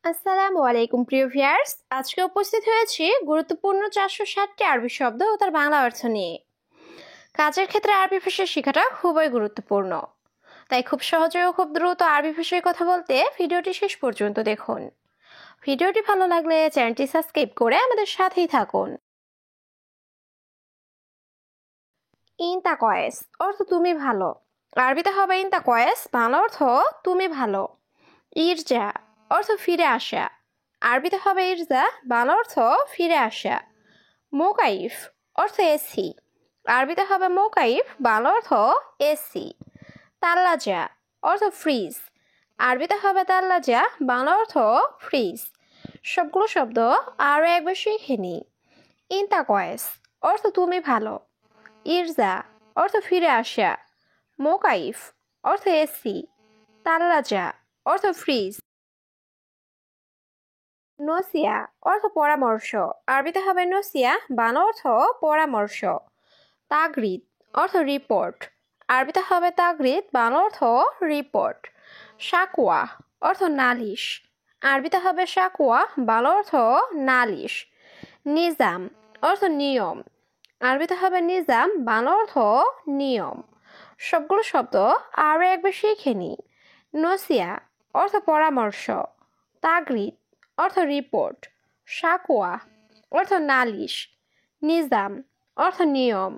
আসসালামু আলাইকুম প্রিয় ভিউয়ার্স, আজকে উপস্থিত হয়েছি গুরুত্বপূর্ণ 460টি আরবি শব্দ ও তার বাংলা অর্থ নিয়ে। কাজের ক্ষেত্রে আরবি ভাষা শেখাটা খুবই গুরুত্বপূর্ণ, তাই খুব সহজে ও খুব দ্রুত আরবি ভাষায় কথা বলতে ভিডিওটি শেষ পর্যন্ত দেখুন। ভিডিওটি ভালো লাগলে চ্যানেলটি সাবস্ক্রাইব করে আমাদের সাথেই থাকুন। ইনতা কয়েস অর্থ তুমি ভালো। আরবিতে হবে ইনতা কয়েস, বাংলা অর্থ তুমি ভালো। ইরজা অর্থ ফিরে আসা। আরবিতে হবে ইরজা, বাংলা অর্থ ফিরে আসা। মোকাইফ অর্থ এসি। আরবিতে হবে মোকাইফ, বাংলা অর্থ এসি। তাল্লাজা অর্থ ফ্রিজ। আরবিতে হবে তাল্লাজা, বাংলা অর্থ ফ্রিজ। সবগুলো শব্দ আরও একবার শিখে নিই। ইনতা কয়েস অর্থ তুমি ভালো। ইরজা অর্থ ফিরে আসা। মোকাইফ অর্থ এসি। তাল্লাজা অর্থ ফ্রিজ। নসিয়া অর্থ পরামর্শ। আরবিতে হবে নসিয়া, বাংলা অর্থ পরামর্শ। তাগরিদ অর্থ রিপোর্ট। আরবিতে হবে তাগরিদ, বাংলা অর্থ রিপোর্ট। শাকুয়া অর্থ নালিশ। আরবিতে হবে শাকুয়া, বাংলা অর্থ নালিশ। নিজাম অর্থ নিয়ম। আরবিতে হবে নিজাম, বাংলা অর্থ নিয়ম। সবগুলো শব্দ আরও একবার শিখে নিই। নসিয়া অর্থ পরামর্শ। তাগরিদ অর্থ রিপোর্ট। শাকুয়া অর্থ নালিশ। নিজাম অর্থ নিয়ম।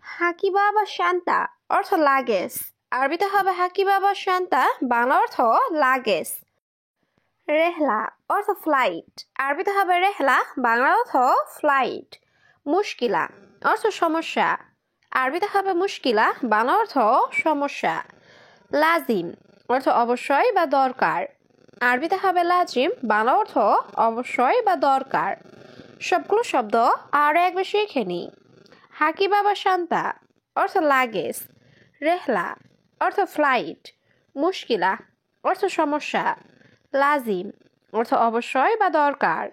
হাকিবা বা শান্তা অর্থ লাগেজ। আরবিতে হবে হাকিবা বা শান্তা, বাংলা অর্থ লাগেজ। রেহলা অর্থ ফ্লাইট। আরবিতে হবে রেহলা, বাংলা অর্থ ফ্লাইট। মুশকিলা অর্থ সমস্যা। আরবিতে হবে মুশকিলা, বাংলা অর্থ সমস্যা। লাজিম অর্থ অবশ্যই বা দরকার। আরবিতে হবে লাজিম, বাংলা অর্থ অবশ্যই বা দরকার। সবগুলো শব্দ আরও একবার শিখে নিই। হাকিবা বা শান্তা অর্থ লাগেজ। রেহলা অর্থ ফ্লাইট। মুশকিলা অর্থ সমস্যা। লাজিম অর্থ অবশ্যই বা দরকার।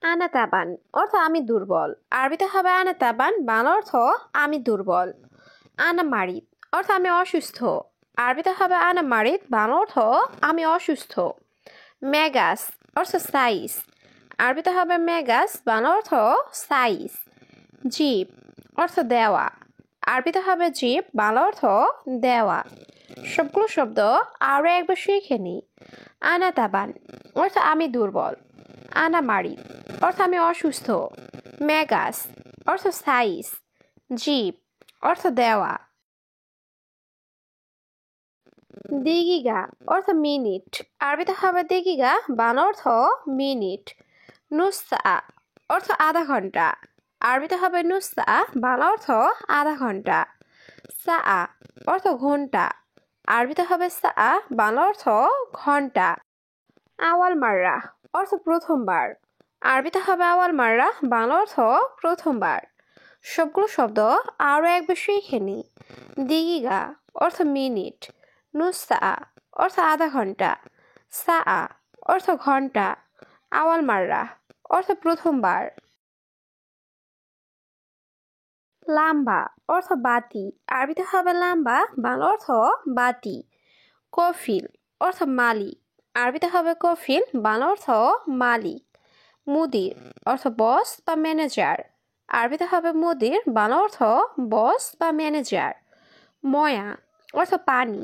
আনাতাবান অর্থ আমি দুর্বল। আরবিতে হবে আনাতাবান, বাংলা অর্থ আমি দুর্বল। আনা মারিদ অর্থ আমি অসুস্থ। আরবিতে হবে আনা মারিদ, বাংলা অর্থ আমি অসুস্থ। মেগাস অর্থ সাইজ। আরবিতে হবে মেগাস, বাংলা অর্থ সাইজ। জিপ অর্থ দেওয়া। আরবিতে হবে জিপ, বাংলা অর্থ দেওয়া। সবগুলো শব্দ আরও একবার শিখে নিই। আনাতাবান অর্থ আমি দুর্বল। আনা মারিদ অর্থ আমি অসুস্থ। মেগাস অর্থ সাইজ। জিপ অর্থ দেওয়া। দিগিগা অর্থ মিনিট। আরবিতে হবে দিগিগা, বাংলা অর্থ মিনিট। নুসা অর্থ আধা ঘন্টা। আরবিতে হবে নুসা, বাংলা অর্থ আধা ঘন্টা। সা অর্থ ঘন্টা। আরবিতে হবে সা, বাংলা অর্থ ঘন্টা। আওয়াল মাররা অর্থ প্রথমবার। আরবিতে হবে আওয়াল মাররা, বাংলা অর্থ প্রথমবার। সবগুলো শব্দ আরও একবার শিখে নিই। দিগিগা অর্থ মিনিট। নুসা অর্থ আধা ঘন্টা। সা অর্থ ঘন্টা। আওয়াল মাররা অর্থ প্রথমবার। লাম্বা অর্থ বাতি। আরবিতে হবে লাম্বা, বাংলা অর্থ বাতি। কফিল অর্থ মালিক। আরবিতে হবে কফিল, বাংলা অর্থ মালিক। মুদির অর্থ বস বা ম্যানেজার। আরবিতে হবে মুদির, বাংলা অর্থ বস বা ম্যানেজার। ময়া অর্থ পানি।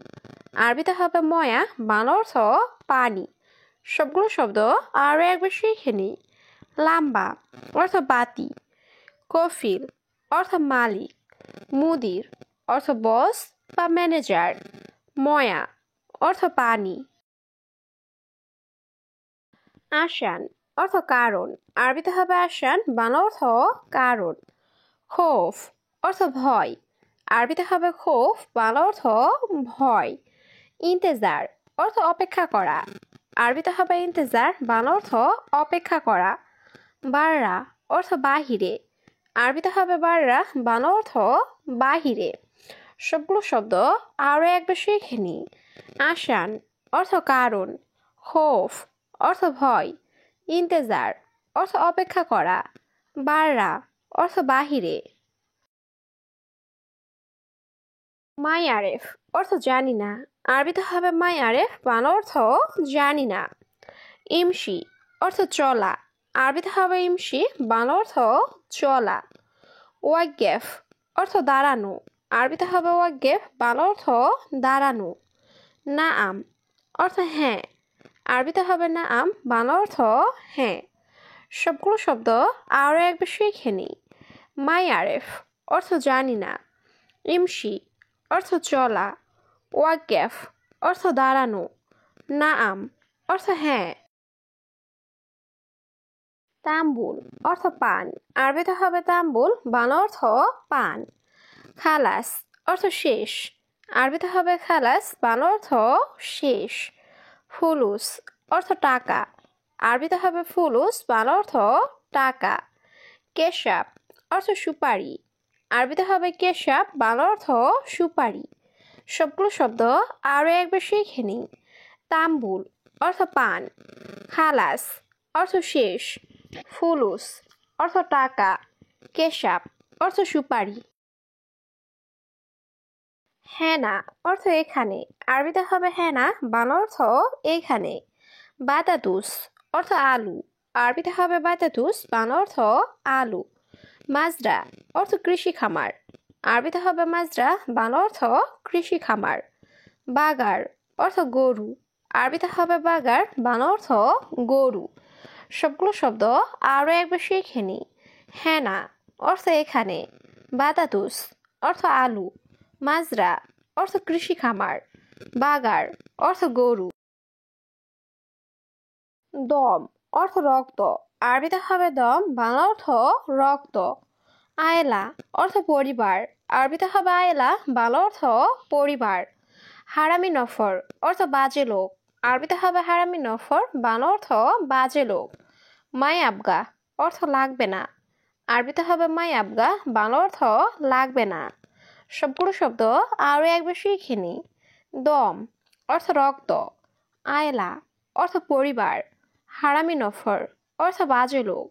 আরবিতে হবে ময়া, বাংলা অর্থ পানি। সবগুলো শব্দ আরও একবার শিখে নিই। লাম্বা অর্থ বাতি। কফিল অর্থ মালিক। মুদির অর্থ বস বা ম্যানেজার। ময়া অর্থ পানি। আসান অর্থ কারণ। আরবিতে হবে আসান, বাংলা অর্থ কারণ। খৌফ অর্থ ভয়। আরবিতে হবে খৌফ, বাংলা অর্থ ভয়। ইন্তেজার অর্থ অপেক্ষা করা। আরবিতে হবে ইন্তেজার, বাংলা অর্থ অপেক্ষা করা। বাররা অর্থ বাহিরে। আরবিতে হবে বাররা, বাংলা অর্থ বাহিরে। সবগুলো শব্দ আরও একবার শিখে নিই। আসান অর্থ কারণ। খৌফ অর্থ ভয়। ইন্তেজার অর্থ অপেক্ষা করা। বাররা অর্থ বাহিরে। মাই আরেফ অর্থ জানি না, আরবিতে হবে মাই আরেফ, বাংলা অর্থ জানি না। ইমশি অর্থ চলা, আরবিতে হবে ইমশি, বাংলা অর্থ চলা। ওয়াকগেফ অর্থ দাঁড়ানো, আরবিতে হবে ওয়াকগেফ, বাংলা অর্থ দাঁড়ানো। নাআম অর্থ হ্যাঁ, আরবিতে হবে নাআম, বাংলা অর্থ হ্যাঁ। সবগুলো শব্দ আরও একবার শিখে নিই। মাই আরেফ অর্থ জানি না, ইমশি অর্থ চলা, ওয়াকগেফ অর্থ দাঁড়ানো, নাআম অর্থ হ্যাঁ। তাম্বুল অর্থ পান, আরবিতে হবে তাম্বুল, বাংলা অর্থ পান। খালাস অর্থ শেষ, আরবিতে হবে খালাস, বাংলা অর্থ শেষ। ফুলুস অর্থ টাকা, আরবিতে হবে ফুলুস, বাংলা অর্থ টাকা। কেশাব অর্থ সুপারি, আরবিতে হবে কেশাব, বাংলা অর্থ সুপারি। সবগুলো শব্দ আরও একবার শিখে নিই। তাম্বুল অর্থ পান, খালাস অর্থ শেষ, ফুলুস অর্থ টাকা, কেশাব অর্থ সুপারি। হেনা অর্থ এখানে, আরবিতে হবে হেনা, বাংলা অর্থ এখানে। বাতাতুস অর্থ আলু, আরবিতে হবে বাতাতুস, বাংলা অর্থ আলু। মাজরা অর্থ কৃষি খামার, আরবিতে হবে মাজরা, বাংলা অর্থ কৃষি খামার। বাগার অর্থ গরু, আরবিতে হবে বাগার, বাংলা অর্থ গরু। সবগুলো শব্দ আরও একবার শিখে নিই। হেনা অর্থ এখানে, বাতাতুস অর্থ আলু, মাজরা অর্থ কৃষি খামার, বাগার অর্থ গরু। দম অর্থ রক্ত, আরবিতে হবে দম, বাংলা অর্থ রক্ত। আয়লা অর্থ পরিবার, আরবিতে হবে আয়লা, বাংলা অর্থ পরিবার। হারামি নফর অর্থ বাজে লোক, আরবিতে হবে হারামি নফর, বাংলা অর্থ বাজে লোক। মাই আবগা অর্থ লাগবে না, আরবিতে হবে মাই আবগা, বাংলা অর্থ লাগবে না। সবগুলো শব্দ আরও একবার শিখে নিই। দম অর্থ রক্ত, আয়লা অর্থ পরিবার, হারামি নফর অর্থ বাজে লোক,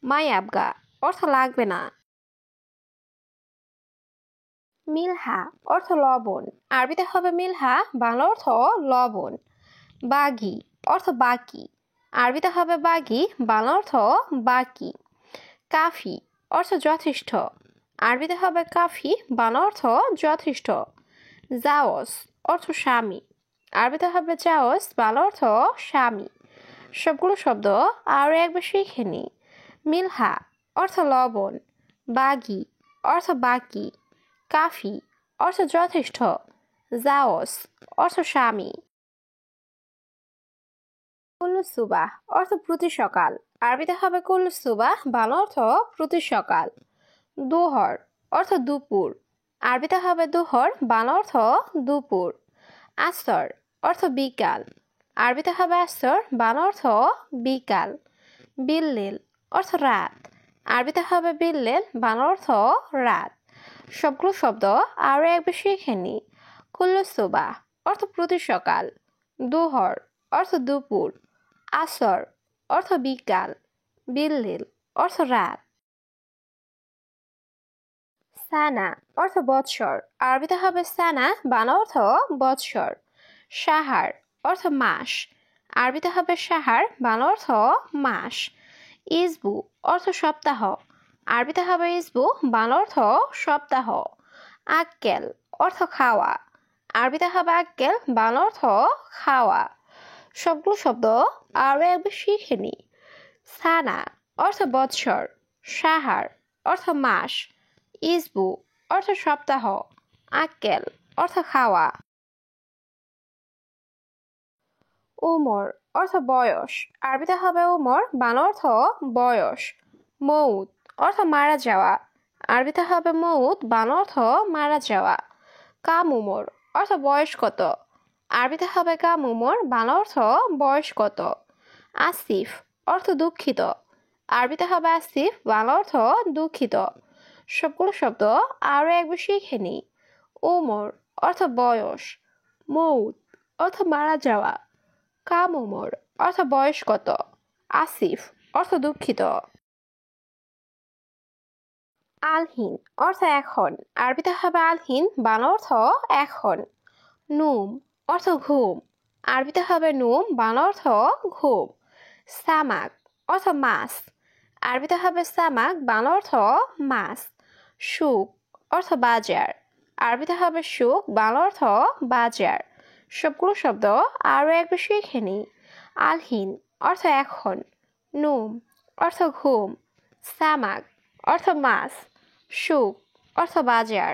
মাই আবগা অর্থ লাগবে না। মিলহা অর্থ লবণ, আরবিতে হবে মিলহা, বাংলা অর্থ লবণ। বাগি অর্থ বাকি, আরবিতে হবে বাগি, বাংলা অর্থ বাকি। কাফি অর্থ যথেষ্ট, আরবিতে হবে কাফি, বাংলা অর্থ যথেষ্ট। জাওস অর্থ স্বামী, আরবিতে হবে জাওস, বাংলা অর্থ স্বামী। সবগুলো শব্দ আরও একবার শিখে নিই। মিলহা অর্থ লবণ, বাগি অর্থ বাকি, কাফি অর্থ যথেষ্ট, জাওস অর্থ স্বামী। কুল্লুসুবাহ অর্থ প্রতি সকাল, আরবিতে হবে কুল্লুসুবাহ, বাংলা অর্থ প্রতি সকাল। দোহর অর্থ দুপুর, আরবিতে হবে দোহর, বাংলা অর্থ দুপুর। আসর অর্থ বিকাল, আরবিতে হবে আসর, বাংলা অর্থ বিকাল। বিল্লিল অর্থ রাত, আরবিতে হবে বিল্লিল, বাংলা অর্থ রাত। সবগুলো শব্দ আরও একবার শিখে নিই। কুল্লুসুবাহ অর্থ প্রতি সকাল, দোহর অর্থ দুপুর, আসর অর্থ বিকাল, বিল্লিল অর্থ রাত। সানা অর্থ বৎসর, আরবিতে হবে সানা, বাংলা অর্থ বৎসর। সাহার অর্থ মাস, আরবিতে হবে সাহার, বাংলা অর্থ মাস। ইসবু অর্থ সপ্তাহ, আরবিতে হবে ইসবু, বাংলা অর্থ সপ্তাহ। আক্কেল অর্থ খাওয়া, আরবিতে হবে আক্কেল, বাংলা অর্থ খাওয়া। সবগুলো শব্দ আরও একবার শিখে নিই। সানা অর্থ বৎসর, সাহার অর্থ মাস, ইসবু অর্থ সপ্তাহ, আক্কেল অর্থ খাওয়া। উমর অর্থ বয়স, আরবিতে হবে উমর, বাংলা অর্থ বয়স। মৌত অর্থ মারা যাওয়া, আরবিতে হবে মৌত, বাংলা অর্থ মারা যাওয়া। কাম উমর অর্থ বয়স কত, আরবিতে হবে কাম উমর, বাংলা অর্থ বয়স কত। আসিফ অর্থ দুঃখিত, আরবিতে হবে আসিফ, বাংলা অর্থ দুঃখিত। সবগুলো শব্দ আরও একবার শিখে নিই। উমর অর্থ বয়স, মৌত অর্থ মারা যাওয়া, কাম উমর অর্থ বয়স কত, আসিফ অর্থ দুঃখিত। আলহিন অর্থ এখন, আরবিতে হবে আলহিন, বাংলা অর্থ এখন। নুম অর্থ ঘুম, আরবিতে হবে নুম, বাংলা অর্থ ঘুম। সামাক অর্থ মাছ, আরবিতে হবে সামাক, বাংলা অর্থ মাছ। সুক অর্থ বাজার, আরবিতে হবে সুক, বাংলা অর্থ বাজার। সবগুলো শব্দ আরও একবার শিখে নিই। আলহিন অর্থ এখন, নুম অর্থ ঘুম, সামাক অর্থ মাছ, সুক অর্থ বাজার।